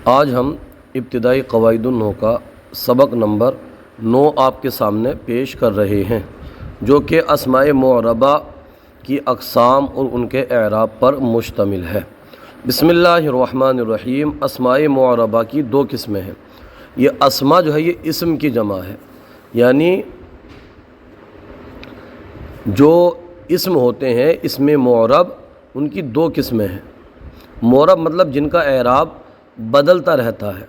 آج ہم ابتدائی قواعد النحو کا سبق نمبر 9 آپ کے سامنے پیش کر رہے ہیں، جو کہ اسماء معربہ کی اقسام اور ان کے اعراب پر مشتمل ہے۔ بسم اللہ الرحمن الرحیم۔ اسماء معربہ کی 2 قسمیں ہیں۔ یہ اسماء جو ہے یہ اسم کی جمع ہے، یعنی جو اسم ہوتے ہیں اسم معرب ان کی 2 قسمیں ہیں۔ معرب مطلب جن کا اعراب بدلتا رہتا ہے۔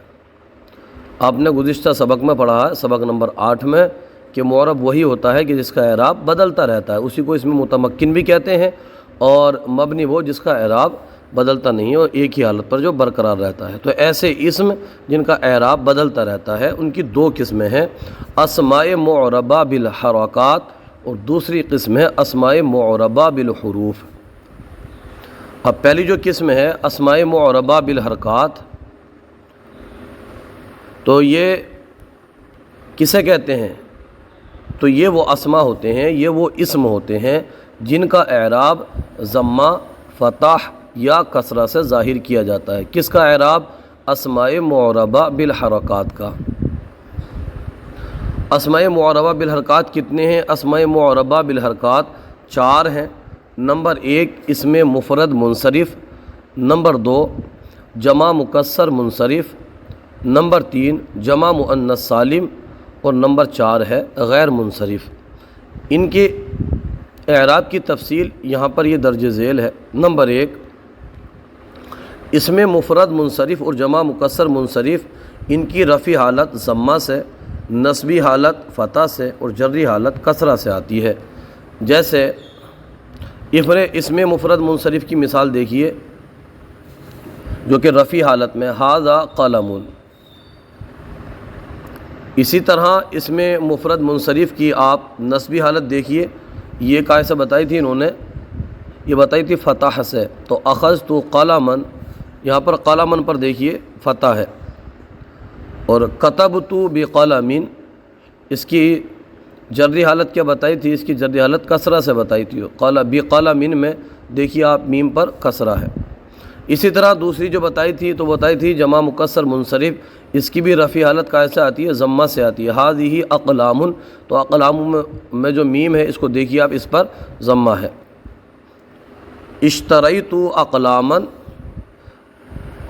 آپ نے گزشتہ سبق میں پڑھا ہے، سبق نمبر 8 میں، کہ معرب وہی ہوتا ہے کہ جس کا اعراب بدلتا رہتا ہے، اسی کو اس میں متمکن بھی کہتے ہیں، اور مبنی وہ جس کا اعراب بدلتا نہیں ہے اور ایک ہی حالت پر جو برقرار رہتا ہے۔ تو ایسے اسم جن کا اعراب بدلتا رہتا ہے ان کی 2 قسمیں ہیں، اسماء معربہ بالحرکات اور دوسری قسم ہے اسماء معربہ بالحروف۔ اب پہلی جو قسم ہے اسماء معربہ بالحرکات، تو یہ کسے کہتے ہیں؟ تو یہ وہ اسماء ہوتے ہیں، یہ وہ اسم ہوتے ہیں جن کا اعراب ضمہ، فتح یا کسرہ سے ظاہر کیا جاتا ہے۔ کس کا اعراب؟ اسماء معربہ بالحرکات کا۔ اسماء معربہ بالحرکات کتنے ہیں؟ اسماء معربہ بالحرکات 4 ہیں۔ نمبر 1 اسم مفرد منصرف، نمبر 2 جمع مکسر منصرف، نمبر 3 جمع مؤنث سالم، اور نمبر 4 ہے غیر منصرف۔ ان کے اعراب کی تفصیل یہاں پر یہ درج ذیل ہے۔ نمبر 1 اسم مفرد منصرف اور جمع مکسر منصرف، ان کی رفع حالت ضمہ سے، نصبی حالت فتح سے اور جری حالت کسرہ سے آتی ہے۔ جیسے اسم مفرد منصرف کی مثال دیکھیے، جو کہ رفع حالت میں ھذا قلم۔ اسی طرح اسم مفرد منصرف کی آپ نصبی حالت دیکھیے، یہ کائے سے بتائی تھی انہوں نے؟ یہ بتائی تھی فتح سے۔ تو اخذت قلما، یہاں پر قلما پر دیکھیے فتح ہے، اور کتبت بقلم، اس کی جری حالت کیا بتائی تھی؟ اس کی جری حالت کسرہ سے بتائی تھی۔ بقلم میں دیکھیے آپ میم پر کسرہ ہے۔ اسی طرح دوسری جو بتائی تھی تو بتائی تھی جمع مکسر منصرف، اس کی بھی رفع حالت کیسے آتی ہے؟ ضمہ سے آتی ہے۔ ھذہ اقلام، تو اقلام میں جو میم ہے اس کو دیکھیے آپ، اس پر ضمہ ہے۔ اشتریت اقلاما،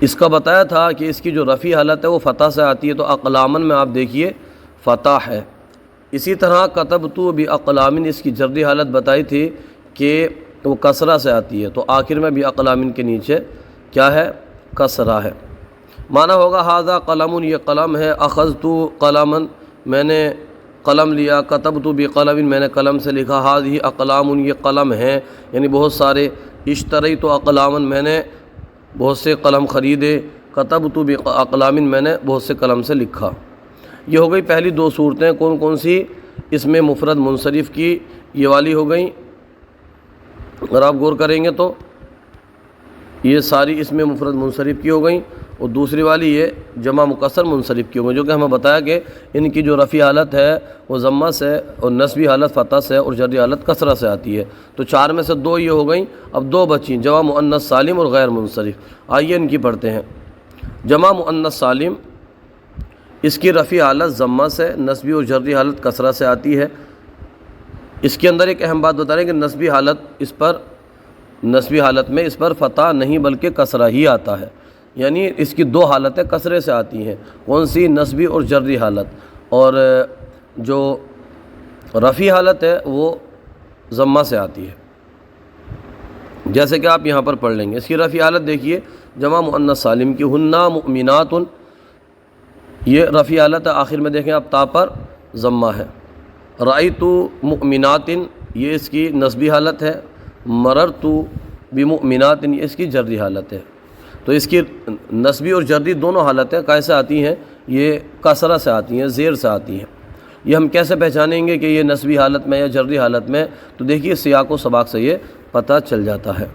اس کا بتایا تھا کہ اس کی جو رفع حالت ہے وہ فتح سے آتی ہے، تو اقلاما میں آپ دیکھیے فتح ہے۔ اسی طرح کتبت باقلام، اس کی جری حالت بتائی تھی کہ وہ کسرہ سے آتی ہے، تو آخر میں بھی اقلام کے نیچے کیا ہے؟ کسرہ ہے۔ معنی ہوگا ھذا قلم، یہ قلم ہے، اخذت قلما، میں نے قلم لیا، کتبت بقلم، میں نے قلم سے لکھا، ھذہ اقلام، یہ قلم ہیں، یعنی بہت سارے۔ اشتریت اقلاما، میں نے بہت سے قلم خریدے، کتبت باقلام، میں نے بہت سے قلم سے لکھا۔ یہ ہو گئی پہلی 2 صورتیں، کون کون سی؟ اسم مفرد منصرف کی یہ والی ہو گئیں، اگر آپ غور کریں گے تو یہ ساری اسم مفرد منصرف کی ہو گئیں، اور دوسری والی یہ جمع مکسر منصرف کی ہو گئی، جو کہ ہمیں بتایا کہ ان کی جو رفع حالت ہے وہ ضمہ سے اور نصبی حالت فتح سے اور جری حالت کسرہ سے آتی ہے۔ تو 4 میں سے 2 یہ ہو گئیں، اب 2 بچیں، جمع مؤنث سالم اور غیر منصرف۔ آئیے ان کی پڑھتے ہیں۔ جمع مؤنث سالم، اس کی رفع حالت ضمہ سے، نصبی اور جری حالت کسرہ سے آتی ہے۔ اس کے اندر ایک اہم بات بتا رہے ہیں کہ نصبی حالت میں اس پر فتح نہیں بلکہ کسرہ ہی آتا ہے، یعنی اس کی 2 حالتیں کسرے سے آتی ہیں۔ کون سی؟ نصبی اور جری حالت، اور جو رفع حالت ہے وہ ضمہ سے آتی ہے، جیسے کہ آپ یہاں پر پڑھ لیں گے۔ اس کی رفع حالت دیکھیے، جمع مؤنث سالم کی ہن مؤمنات، یہ رفع حالت ہے، آخر میں دیکھیں آپ تا پر ضمہ ہے۔ رأیت مؤمنات، یہ اس کی نصبی حالت ہے۔ مررت بمؤمنات، یہ اس کی جری حالت ہے۔ تو اس کی نصبی اور جری دونوں حالتیں کیسے آتی ہیں؟ یہ کسرہ سے آتی ہیں، زیر سے آتی ہیں۔ یہ ہم کیسے پہچانیں گے کہ یہ نصبی حالت میں یا جری حالت میں؟ تو دیکھیے سیاق و سباق سے یہ پتہ چل جاتا ہے۔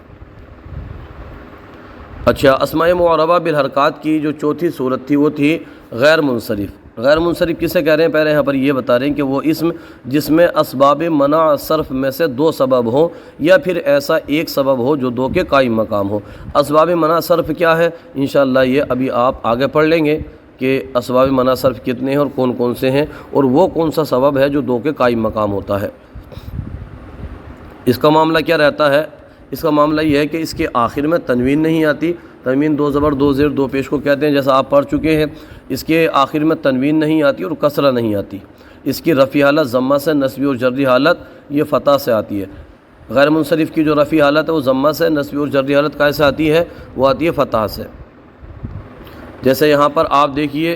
اچھا، اسماء معربہ بالحرکات کی جو 4تھی صورت تھی وہ تھی غیر منصرف، غیر منصرف کسے کہہ رہے ہیں؟ پہلے یہاں پر یہ بتا رہے ہیں کہ وہ اسم جس میں اسباب منع صرف میں سے دو سبب ہوں یا پھر ایسا ایک سبب ہو جو دو کے قائم مقام ہو۔ اسباب منع صرف کیا ہے؟ انشاءاللہ یہ ابھی آپ آگے پڑھ لیں گے کہ اسباب منع صرف کتنے ہیں اور کون کون سے ہیں، اور وہ کون سا سبب ہے جو دو کے قائم مقام ہوتا ہے۔ اس کا معاملہ کیا رہتا ہے؟ اس کا معاملہ یہ ہے کہ اس کے آخر میں تنوین نہیں آتی۔ تنوین دو زبر دو زیر دو پیش کو کہتے ہیں، جیسا آپ پڑھ چکے ہیں۔ اس کے آخر میں تنوین نہیں آتی اور کسرہ نہیں آتی۔ اس کی رفع حالت ضمہ سے، نصبی اور جری حالت یہ فتح سے آتی ہے۔ غیر منصرف کی جو رفع حالت ہے وہ ضمہ سے، نصبی اور جری حالت کیسے آتی ہے؟ وہ آتی ہے فتح سے۔ جیسے یہاں پر آپ دیکھیے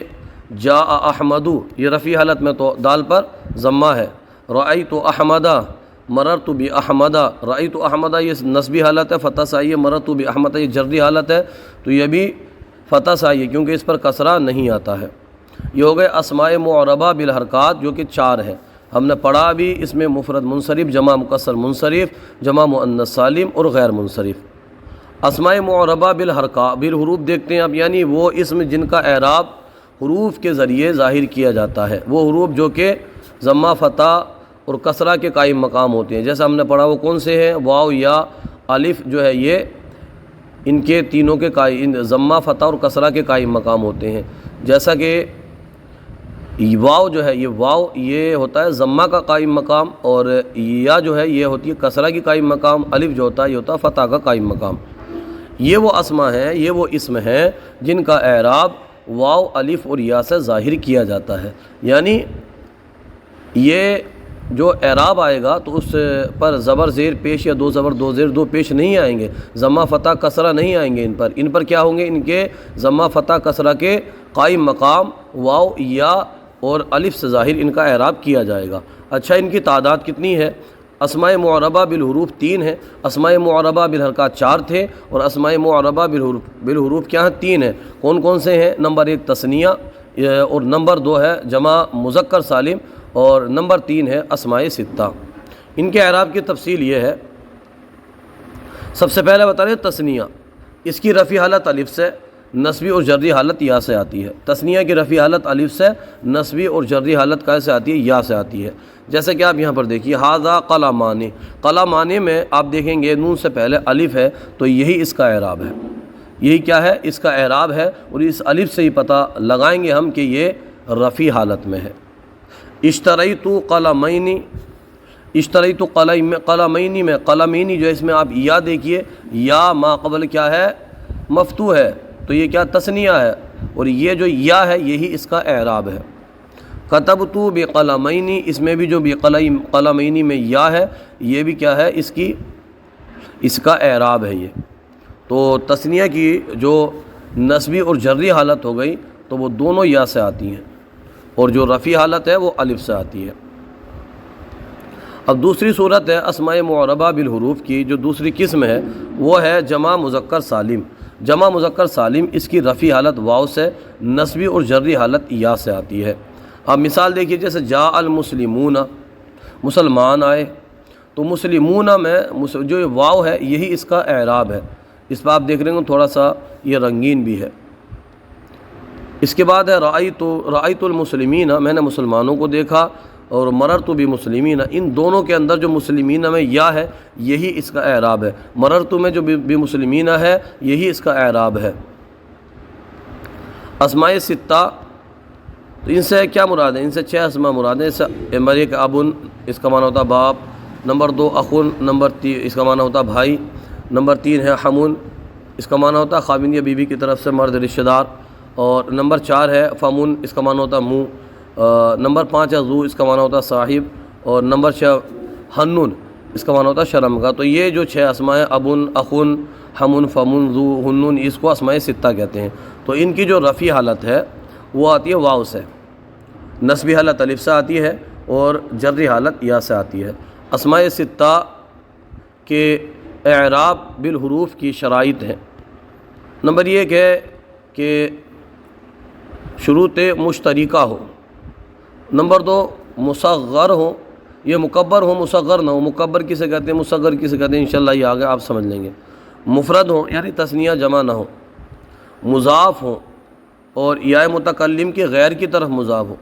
جاء احمدو، یہ رفع حالت میں تو دال پر ضمہ ہے۔ رأیت احمدہ، مررت باحمدہ، رأیت احمدہ یہ نصبی حالت ہے، فتح سے آئی ہے۔ مررت باحمدہ یہ جری حالت ہے، تو یہ بھی فتح سے آئی ہے کیونکہ اس پر کسرہ نہیں آتا ہے۔ یہ ہو گئے اسماء معربہ بالحرکات جو کہ 4 ہیں۔ ہم نے پڑھا بھی اس میں مفرد منصرف، جمع مکسر منصرف، جمع مؤنث سالم اور غیر منصرف۔ اسماء معربہ بالحروف دیکھتے ہیں اب، یعنی وہ اسم جن کا اعراب حروف کے ذریعے ظاہر کیا جاتا ہے، وہ حروف جو کہ ضمہ، فتح اور کسرہ کے قائم مقام ہوتے ہیں۔ جیسا ہم نے پڑھا وہ کون سے ہیں؟ واو، یا، الف جو ہے یہ ان کے تینوں کے ضمہ، فتح اور کسرہ کے قائم مقام ہوتے ہیں۔ جیسا کہ واو جو ہے، یہ واو یہ ہوتا ہے ضمہ کا قائم مقام، اور یا جو ہے یہ ہوتی ہے کسرہ کی قائم مقام، الف جو ہوتا ہے یہ ہوتا ہے فتح کا قائم مقام۔ یہ وہ اسماء ہیں، یہ وہ اسم ہیں جن کا اعراب واو، الف اور یا سے ظاہر کیا جاتا ہے۔ یعنی یہ جو اعراب آئے گا تو اس پر زبر زیر پیش یا دو زبر دو زیر دو پیش نہیں آئیں گے، ضمہ، فتح، کسرہ نہیں آئیں گے ان پر کیا ہوں گے؟ ان کے ضمہ، فتح، کسرہ کے قائم مقام واو، یا اور الف سے ظاہر ان کا اعراب کیا جائے گا۔ اچھا، ان کی تعداد کتنی ہے؟ اسماء معربہ بالحروف 3 ہیں، اسماء معربہ بالحرکات 4 تھے، اور اسماء معربہ بالحروف کیا ہیں؟ 3 ہیں۔ کون کون سے ہیں؟ نمبر 1 تثنیہ، اور نمبر 2 ہے جمع مذکر سالم، اور نمبر 3 ہے اسماء ستہ۔ ان کے اعراب کی تفصیل یہ ہے، سب سے پہلے بتا رہے تثنیہ، اس کی رفع حالت الف سے، نصبی اور جری حالت یا سے آتی ہے۔ تثنیہ کی رفع حالت الف سے، نصبی اور جری حالت کیسے آتی ہے؟ یا سے آتی ہے۔ جیسے کہ آپ یہاں پر دیکھیے ھذا قلمان، قلمان میں آپ دیکھیں گے نون سے پہلے الف ہے، تو یہی اس کا اعراب ہے۔ یہی کیا ہے؟ اس کا اعراب ہے، اور اس الف سے ہی پتہ لگائیں گے ہم کہ یہ رفع حالت میں ہے۔ اشتریت قلمین، اشتریت قلمین میں قلمین جو ہے اس میں آپ یا دیکھیے، یا ما قبل کیا ہے؟ مفتوح ہے، تو یہ کیا؟ تثنیہ ہے، اور یہ جو یا ہے یہی اس کا اعراب ہے۔ کتبت بقلمین، اس میں بھی جو بقلمین میں یا ہے یہ بھی کیا ہے؟ اس کا اعراب ہے یہ۔ تو تثنیہ کی جو نصبی اور جری حالت ہو گئی تو وہ دونوں یا سے آتی ہیں، اور جو رفع حالت ہے وہ الف سے آتی ہے۔ اب دوسری صورت ہے اسماء معربہ بالحروف کی، جو دوسری قسم ہے وہ ہے جمع مذکر سالم۔ جمع مذکر سالم اس کی رفع حالت واو سے، نصبی اور جری حالت یا سے آتی ہے۔ اب مثال دیکھیے، جیسے جاء المسلمون، مسلمان آئے، تو مسلمون میں جو واو ہے یہی اس کا اعراب ہے۔ اس پہ آپ دیکھ رہے ہیں تھوڑا سا یہ رنگین بھی ہے۔ اس کے بعد ہے رأیت المسلمین، میں نے مسلمانوں کو دیکھا، اور مررت بمسلمین، ان دونوں کے اندر جو مسلمین میں یا ہے یہی اس کا اعراب ہے۔ مررت میں جو بمسلمین ہے یہی اس کا اعراب ہے۔ اسماء ستہ، تو ان سے کیا مراد ہے؟ ان سے 6 اسماء مراد ہیں۔ نمبر 1 ابن، اس کا معنی ہوتا ہے باپ۔ نمبر 2 اخن، نمبر 3 اس کا معنی ہوتا ہے بھائی۔ نمبر 3 ہے حمون، اس کا معنی ہوتا ہے خاوند یا بیوی کی طرف سے مرد رشتہ دار۔ اور نمبر 4 ہے فمون، اس کا معنی ہوتا ہے منہ۔ نمبر 5 ہے ذو، اس کا معنی ہوتا ہے صاحب۔ اور نمبر 6 ہنون، اس کا معنی ہوتا ہے شرم کا۔ تو یہ جو 6 اسماء ہیں، ابن، اخن، حمون، فمون، ذو، ہنون، اس کو اسماء ستہ کہتے ہیں۔ تو ان کی جو رفع حالت ہے وہ آتی ہے واو سے، نصبی حالت الف سے آتی ہے، اور جری حالت یا سے آتی ہے۔ اسماء ستہ کے اعراب بالحروف کی شرائط ہیں۔ نمبر 1 ہے کہ شروط مشترکہ ہو۔ نمبر 2 مصغر ہو، یہ مکبر ہو، مصغر نہ ہو۔ مکبر کسے کہتے ہیں، مصغر کسے کہتے ہیں، انشاءاللہ یہ آگے آپ سمجھ لیں گے۔ مفرد ہو، یعنی تثنیہ جمع نہ ہو۔ مضاف ہو، اور یا متکلم کے غیر کی طرف مضاف ہو۔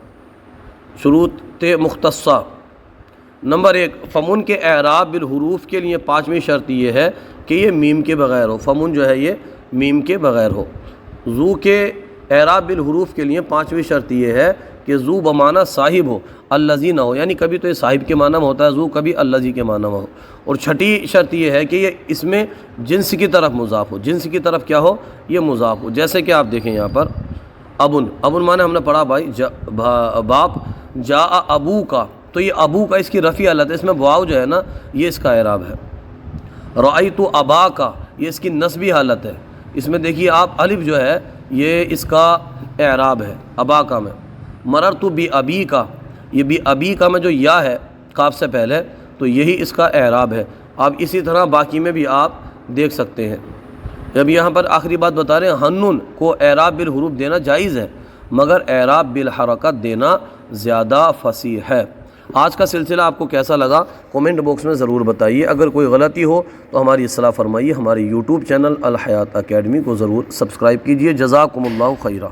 شروط مختصہ: نمبر 1، فمن کے اعراب بالحروف کے لیے 5ویں شرط یہ ہے کہ یہ میم کے بغیر ہو۔ فمن جو ہے یہ میم کے بغیر ہو۔ ذو کے اعراب بالحروف کے لیے 5ویں شرط یہ ہے کہ ذو بمعنی صاحب ہو، الذی نہ ہو، یعنی کبھی تو یہ صاحب کے معنی میں ہوتا ہے ذو، کبھی الذی کے معنی میں ہو۔ اور چھٹی شرط یہ ہے کہ یہ اس میں جنس کی طرف مضاف ہو، جنس کی طرف کیا ہو؟ یہ مضاف ہو۔ جیسے کہ آپ دیکھیں یہاں پر ابن، ابن معنی ہم نے پڑھا بھائی باپ، جاء ابو کا، تو یہ ابو کا اس کی رفع حالت ہے، اس میں واو جو ہے نا یہ اس کا اعراب ہے۔ رأیت ابا کا، یہ اس کی نصبی حالت ہے، اس میں دیکھیے آپ الف جو ہے یہ اس کا اعراب ہے ابا کا میں۔ مررت بی ابی کا، یہ بی ابی کا میں جو یا ہے قاف سے پہلے، تو یہی اس کا اعراب ہے۔ اب اسی طرح باقی میں بھی آپ دیکھ سکتے ہیں۔ جب یہاں پر آخری بات بتا رہے ہیں، ہنن کو اعراب بالحروف دینا جائز ہے، مگر اعراب بالحرکت دینا زیادہ فصیح ہے۔ آج کا سلسلہ آپ کو کیسا لگا کومنٹ باکس میں ضرور بتائیے۔ اگر کوئی غلطی ہو تو ہماری اصلاح فرمائیے۔ ہمارے یوٹیوب چینل الحیات اکیڈمی کو ضرور سبسکرائب کیجیے۔ جزاکم اللہ خیرہ۔